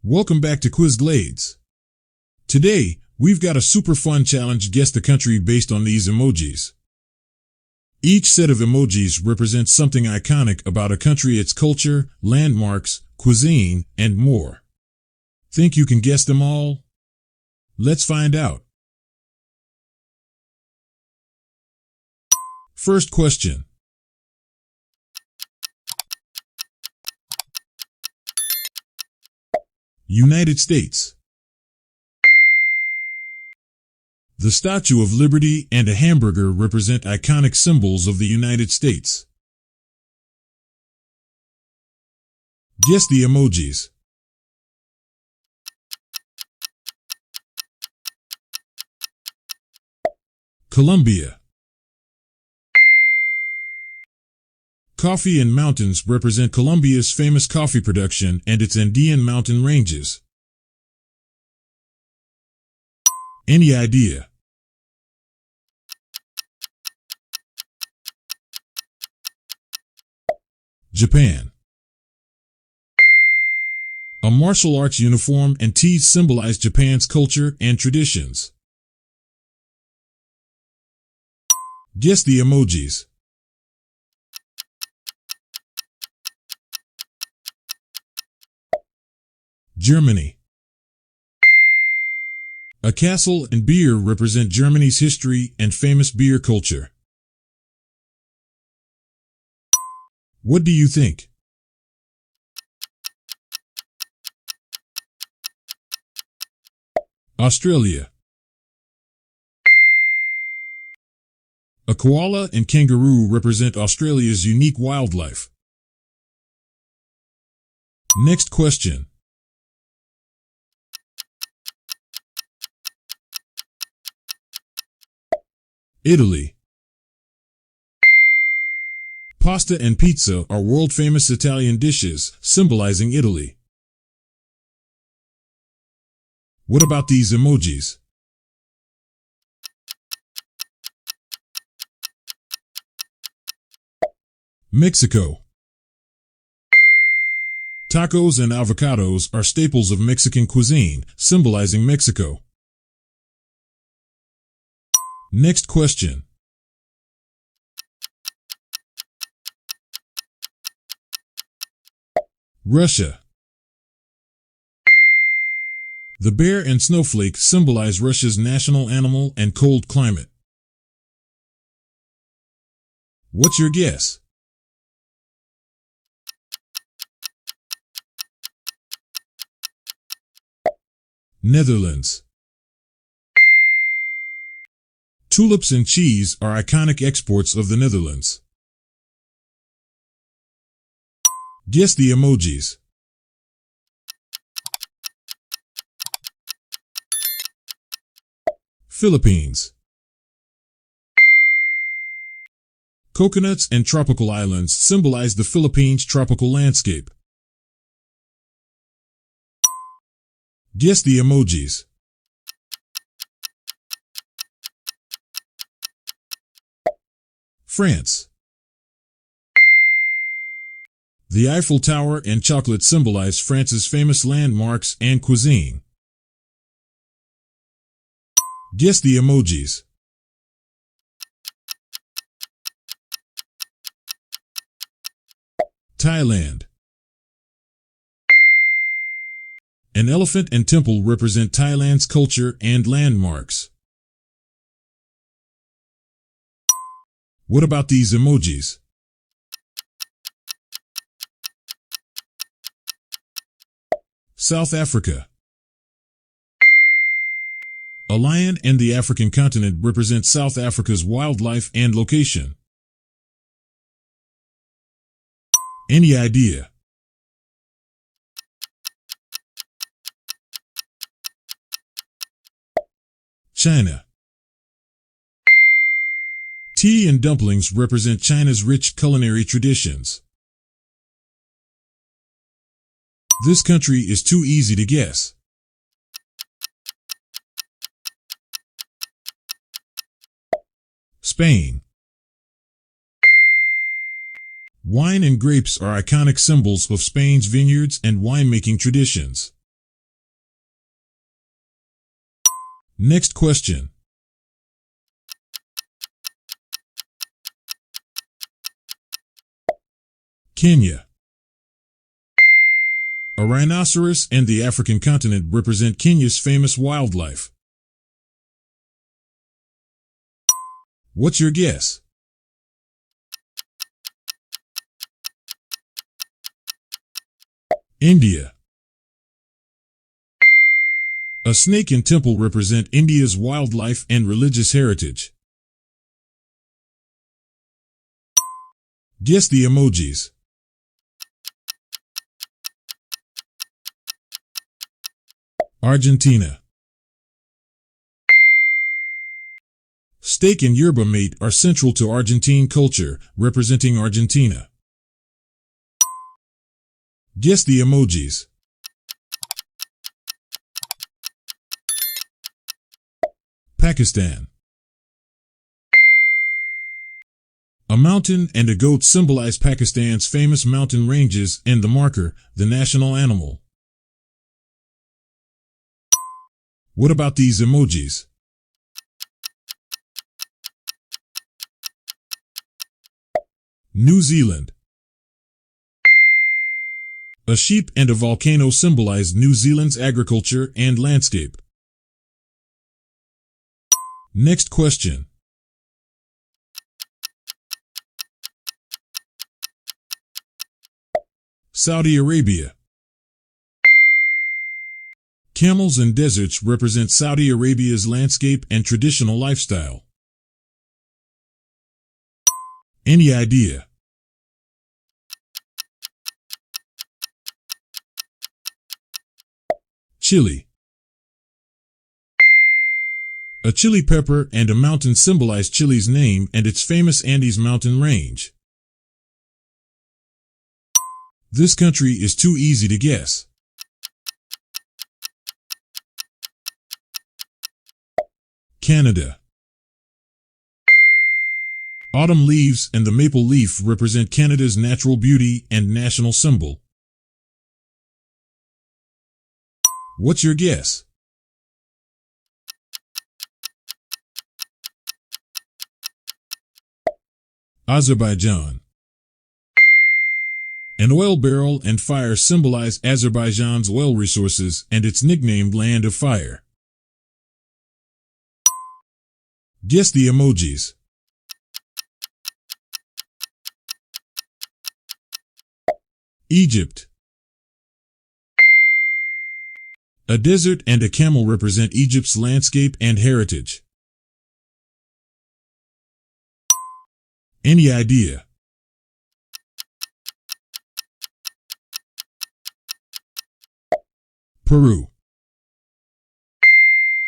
Welcome back to Quiz Glades. Today, we've got a super fun challenge: guess the country based on these emojis. Each set of emojis represents something iconic about a country, its culture, landmarks, cuisine, and more. Think you can guess them all? Let's find out. First question. United States. The Statue of Liberty and a hamburger represent iconic symbols of the United States. Guess the emojis. Colombia. Coffee and mountains represent Colombia's famous coffee production and its Andean mountain ranges. Any idea? Japan. A martial arts uniform and tees symbolize Japan's culture and traditions. Guess the emojis. Germany. A castle and beer represent Germany's history and famous beer culture. What do you think? Australia. A koala and kangaroo represent Australia's unique wildlife. Next question. Italy. Pasta and pizza are world-famous Italian dishes, symbolizing Italy. What about these emojis? Mexico. Tacos and avocados are staples of Mexican cuisine, symbolizing Mexico. Next question. Russia. The bear and snowflake symbolize Russia's national animal and cold climate. What's your guess? Netherlands. Tulips and cheese are iconic exports of the Netherlands. Guess the emojis. Philippines. Coconuts and tropical islands symbolize the Philippines' tropical landscape. Guess the emojis. France. The Eiffel Tower and chocolate symbolize France's famous landmarks and cuisine. Guess the emojis. Thailand. An elephant and temple represent Thailand's culture and landmarks. What about these emojis? South Africa. A lion and the African continent represent South Africa's wildlife and location. Any idea? China. Tea and dumplings represent China's rich culinary traditions. This country is too easy to guess. Spain. Wine and grapes are iconic symbols of Spain's vineyards and winemaking traditions. Next question. Kenya. A rhinoceros and the African continent represent Kenya's famous wildlife. What's your guess? India. A snake and temple represent India's wildlife and religious heritage. Guess the emojis. Argentina. Steak and yerba mate are central to Argentine culture, representing Argentina. Guess the emojis. Pakistan. A mountain and a goat symbolize Pakistan's famous mountain ranges and the marker, the national animal. What about these emojis? New Zealand. A sheep and a volcano symbolize New Zealand's agriculture and landscape. Next question. Saudi Arabia. Camels and deserts represent Saudi Arabia's landscape and traditional lifestyle. Any idea? Chile. A chili pepper and a mountain symbolize Chile's name and its famous Andes mountain range. This country is too easy to guess. Canada. Autumn leaves and the maple leaf represent Canada's natural beauty and national symbol. What's your guess? Azerbaijan. An oil barrel and fire symbolize Azerbaijan's oil resources and its nicknamed Land of Fire. Guess the emojis. Egypt. A desert and a camel represent Egypt's landscape and heritage. Any idea? Peru.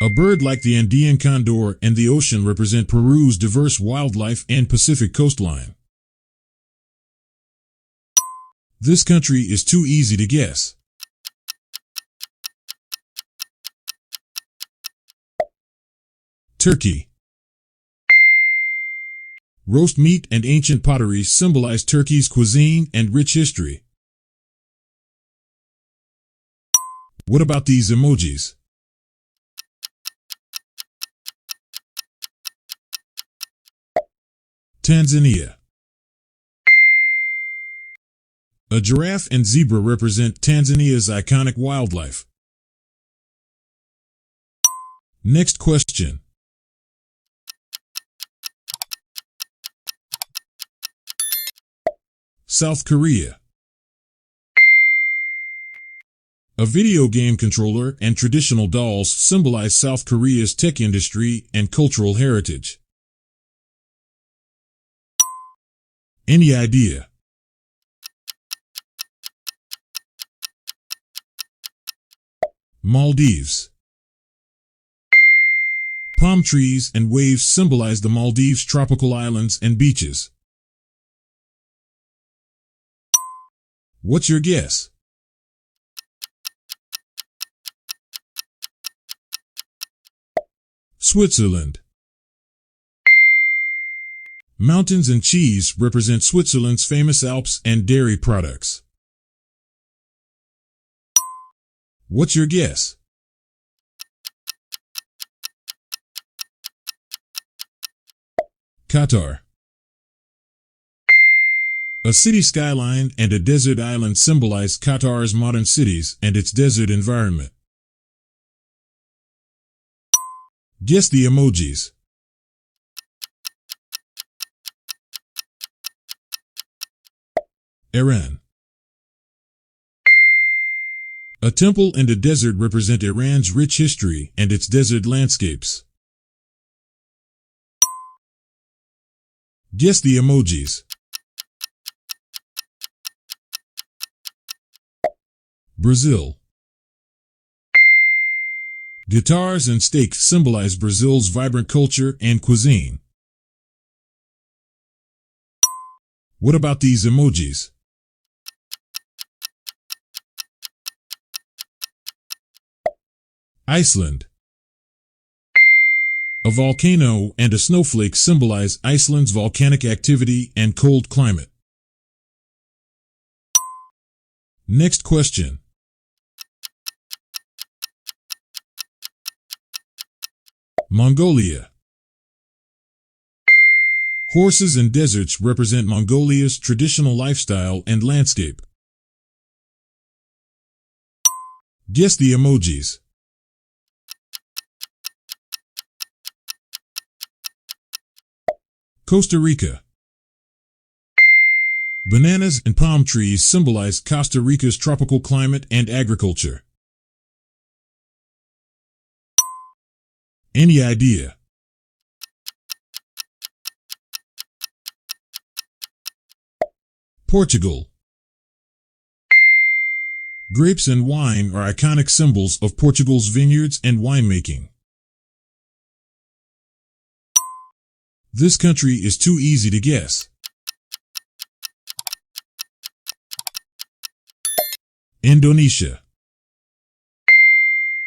A bird like the Andean condor and the ocean represent Peru's diverse wildlife and Pacific coastline. This country is too easy to guess. Turkey. Roast meat and ancient pottery symbolize Turkey's cuisine and rich history. What about these emojis? Tanzania. A giraffe and zebra represent Tanzania's iconic wildlife. Next question. South Korea. A video game controller and traditional dolls symbolize South Korea's tech industry and cultural heritage. Any idea? Maldives. Palm trees and waves symbolize the Maldives' tropical islands and beaches. What's your guess? Switzerland. Mountains and cheese represent Switzerland's famous Alps and dairy products. What's your guess? Qatar. A city skyline and a desert island symbolize Qatar's modern cities and its desert environment. Guess the emojis. Iran. A temple and a desert represent Iran's rich history and its desert landscapes. Guess the emojis. Brazil. Guitars and steak symbolize Brazil's vibrant culture and cuisine. What about these emojis? Iceland. A volcano and a snowflake symbolize Iceland's volcanic activity and cold climate. Next question. Mongolia. Horses and deserts represent Mongolia's traditional lifestyle and landscape. Guess the emojis. Costa Rica. Bananas and palm trees symbolize Costa Rica's tropical climate and agriculture. Any idea? Portugal. Grapes and wine are iconic symbols of Portugal's vineyards and winemaking. This country is too easy to guess. Indonesia.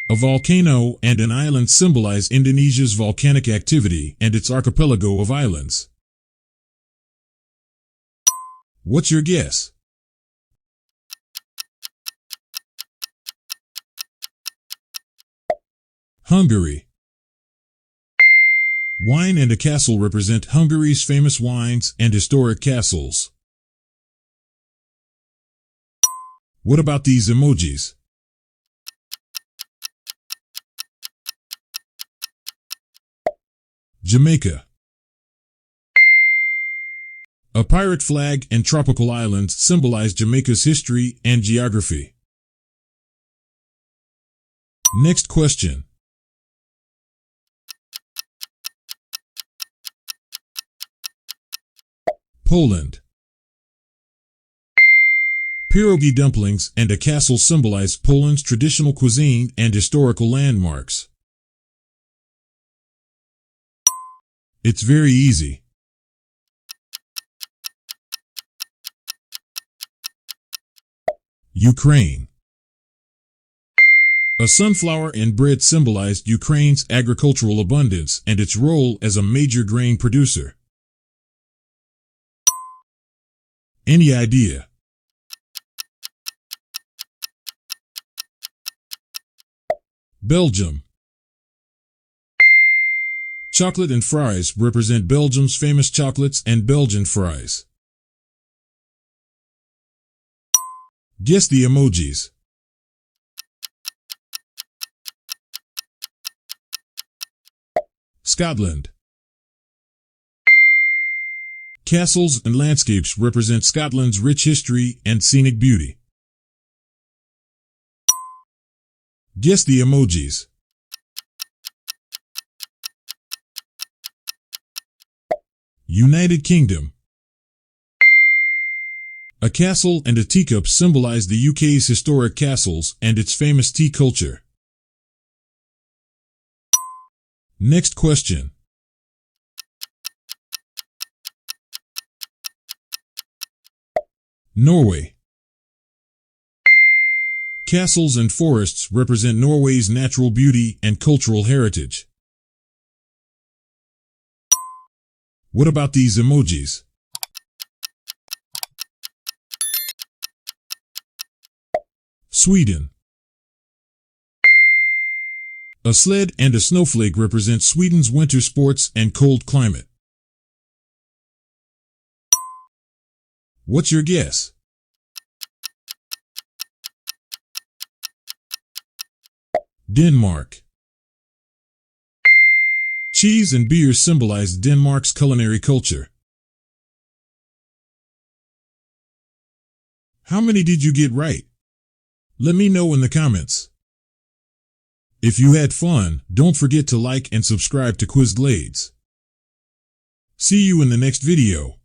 A volcano and an island symbolize Indonesia's volcanic activity and its archipelago of islands. What's your guess? Hungary. Wine and a castle represent Hungary's famous wines and historic castles. What about these emojis? Jamaica. A pirate flag and tropical islands symbolize Jamaica's history and geography. Next question. Poland. Pierogi dumplings and a castle symbolize Poland's traditional cuisine and historical landmarks. It's very easy. Ukraine. A sunflower and bread symbolized Ukraine's agricultural abundance and its role as a major grain producer. Any idea? Belgium. Chocolate and fries represent Belgium's famous chocolates and Belgian fries. Guess the emojis. Scotland. Castles and landscapes represent Scotland's rich history and scenic beauty. Guess the emojis. United Kingdom. A castle and a teacup symbolize the UK's historic castles and its famous tea culture. Next question. Norway. Castles and forests represent Norway's natural beauty and cultural heritage. What about these emojis? Sweden. A sled and a snowflake represent Sweden's winter sports and cold climate. What's your guess? Denmark. Cheese and beer symbolize Denmark's culinary culture. How many did you get right? Let me know in the comments. If you had fun, don't forget to like and subscribe to Quizglades. See you in the next video.